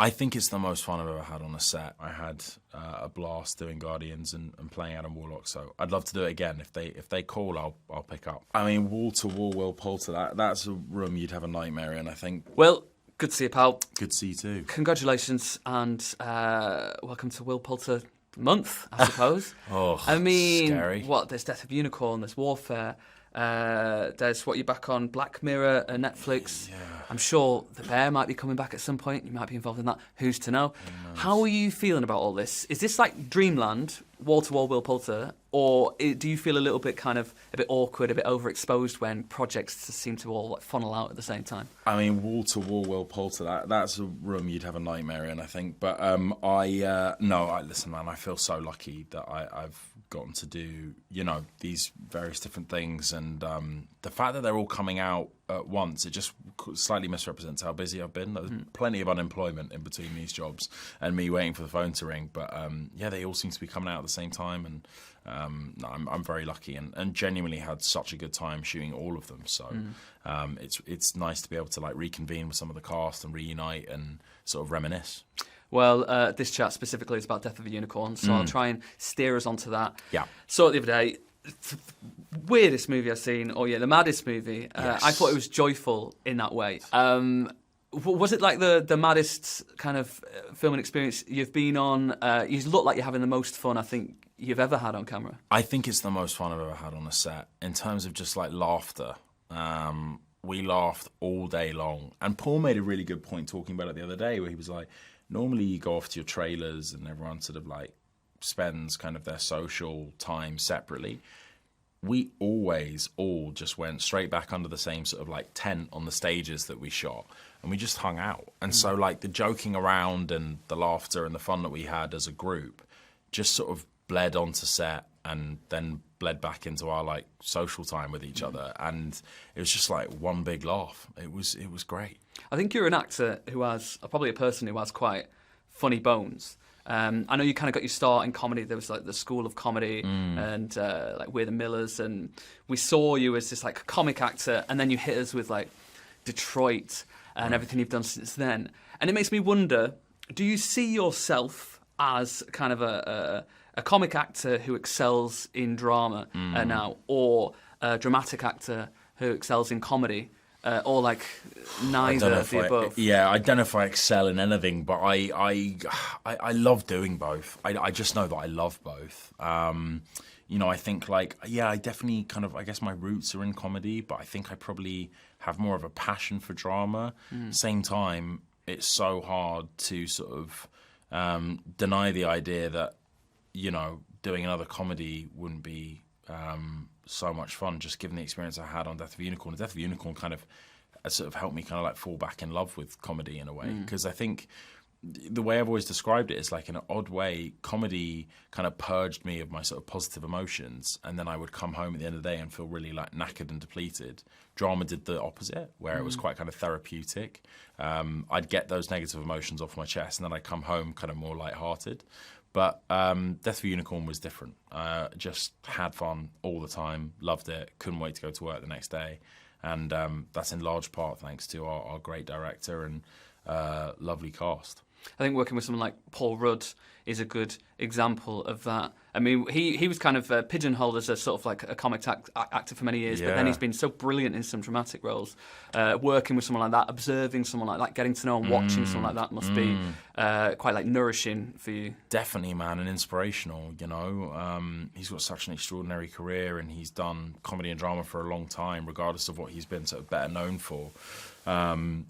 I think it's the most fun I've ever had on a set. I had a blast doing Guardians and playing Adam Warlock, so I'd love to do it again. If they call, I'll pick up. I mean, wall to wall Will Poulter, that's a room you'd have a nightmare in, I think. Well, good to see you, pal. Good to see you too. Congratulations and welcome to Will Poulter month, I suppose. Oh, I mean, scary. There's Death of Unicorn, there's Warfare, there's you're back on Black Mirror and Netflix. Yeah. I'm sure The Bear might be coming back at some point. You might be involved in that. Who's to know? How are you feeling about all this? Is this like Dreamland, wall-to-wall Will Poulter, or do you feel a little bit kind of a bit awkward, a bit overexposed when projects seem to all like funnel out at the same time? I mean, wall-to-wall Will Poulter, that's a room you'd have a nightmare in, I think. But listen, man, I feel so lucky that I've gotten to do, these various different things. And the fact that they're all coming out at once, it just slightly misrepresents how busy I've been. There's plenty of unemployment in between these jobs and me waiting for the phone to ring. But they all seem to be coming out at the same time. And I'm very lucky and genuinely had such a good time shooting all of them. So it's nice to be able to like reconvene with some of the cast and reunite and sort of reminisce. Well, this chat specifically is about Death of a Unicorn, so I'll try and steer us onto that. Yeah. Saw it the other day. Weirdest movie I've seen, the maddest movie. Yes. I thought it was joyful in that way. Was it like the maddest kind of filming experience you've been on? You look like you're having the most fun I think you've ever had on camera. I think it's the most fun I've ever had on a set in terms of just like laughter. We laughed all day long. And Paul made a really good point talking about it the other day where he was like, normally you go off to your trailers and everyone sort of like spends kind of their social time separately. We always all just went straight back under the same sort of like tent on the stages that we shot and we just hung out. And so like the joking around and the laughter and the fun that we had as a group just sort of bled onto set and then bled back into our like social time with each other. And it was just like one big laugh. It was great. I think you're an actor who has, probably a person who has quite funny bones. I know you kind of got your start in comedy. There was like the School of Comedy and like We're the Millers, and we saw you as this like comic actor, and then you hit us with like Detroit and everything you've done since then. And it makes me wonder, do you see yourself as kind of a comic actor who excels in drama now, or a dramatic actor who excels in comedy? Or like neither of the above. I don't know if I excel in anything, but I love doing both. I just know that I love both. I think like, I definitely kind of, I guess my roots are in comedy, but I think I probably have more of a passion for drama. Same time, it's so hard to sort of deny the idea that, doing another comedy wouldn't be so much fun, just given the experience I had on Death of a Unicorn. Death of a Unicorn kind of sort of helped me kind of like fall back in love with comedy in a way, because I think the way I've always described it is like in an odd way, comedy kind of purged me of my sort of positive emotions, and then I would come home at the end of the day and feel really like knackered and depleted. Drama did the opposite, where it was quite kind of therapeutic. I'd get those negative emotions off my chest, and then I'd come home kind of more lighthearted. But Death of a Unicorn was different. Just had fun all the time, loved it, couldn't wait to go to work the next day. And that's in large part thanks to our great director and lovely cast. I think working with someone like Paul Rudd is a good example of that. I mean, he was kind of pigeonholed as a sort of like a comic actor for many years, but then he's been so brilliant in some dramatic roles. Working with someone like that, observing someone like that, getting to know and watching someone like that must be quite like nourishing for you. Definitely, man, and inspirational, He's got such an extraordinary career and he's done comedy and drama for a long time, regardless of what he's been sort of better known for. And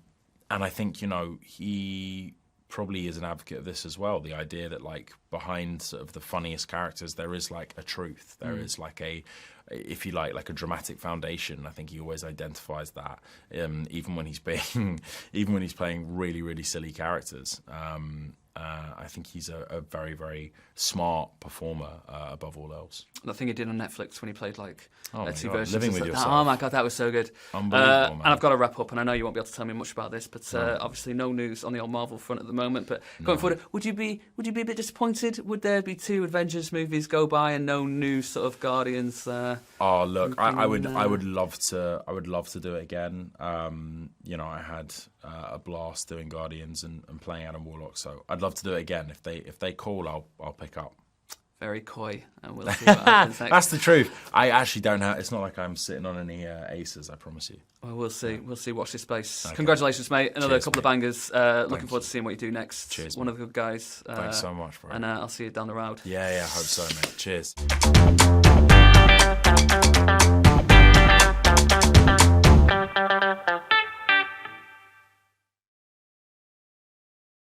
I think, he probably is an advocate of this as well, the idea that like behind sort of the funniest characters there is like a truth, there is like a, if you like a dramatic foundation. I think he always identifies that, even when he's playing really, really silly characters. I think he's a very, very smart performer above all else. The thing he did on Netflix when he played like two God, versions Living of with that. Yourself. Oh my God, that was so good. Unbelievable, man. And I've got to wrap up, and I know you won't be able to tell me much about this, but obviously no news on the old Marvel front at the moment. But going forward, would you be a bit disappointed? Would there be 2 Avengers movies go by and no new sort of Guardians? Look, I would love to do it again. I had a blast doing Guardians and playing Adam Warlock. So I'd love to do it again. If they call, I'll pick up. Very coy, and we'll see what happens next. That's the truth. I actually don't have. It's not like I'm sitting on any aces. I promise you. Well, we'll see. We'll see. Watch this space. Okay. Congratulations, mate. Another Cheers, couple mate. of bangers. Looking forward to seeing what you do next. Cheers, One mate. of the good guys. Thanks so much, bro. And I'll see you down the road. Yeah, I hope so, mate. Cheers.